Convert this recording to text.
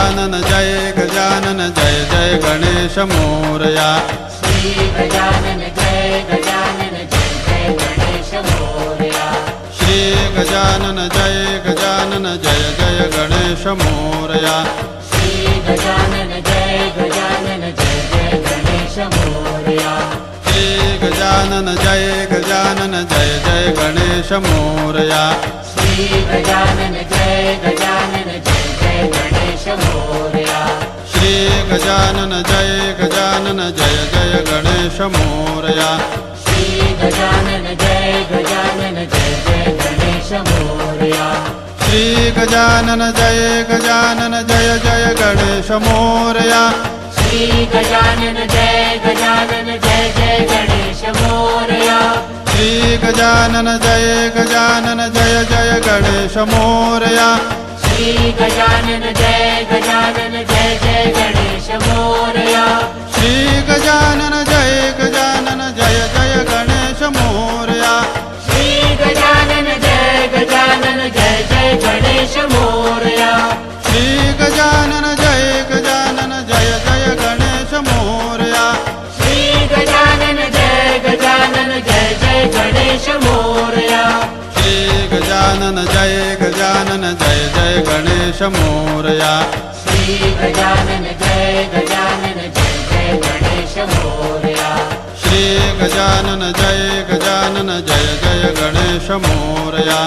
Gajanan Jai Jai Ganesh Morya Shri Gajanan Jai Jai Ganesh Morya Shri Gajanan Jai Jai Ganesh Morya Shri Gajanan Jai Jai Ganesh Morya Shri Gajanan Jai Jai Ganesh Morya Shri Gajanan Jai Jai Ganesh Morya Shri Gajanan Jai Jai Ganesh Morya Shri Gajanan Jai Jai Ganesh Morya Shri Gajanan Jai Jai Ganesh Morya Shri Gajanan Jai Jai Ganesh Morya Shri Gajanan Jai Jai Ganesh Morya Shri Gajanan Jai Jai Ganesh Morya Shri Gajanan Jai Jai Ganesh Morya Shri Gajanan Jai Jai Ganesh Morya Shri Gajanan Jai Jai Ganesh Morya Shri Gajanan Jai Jai Ganesh Morya Shri Gajanan Jai Jai Ganesh Morya Shri Gajanan Jai Jai Ganesh Morya Shri Gajanan Jai Jai Ganesh Morya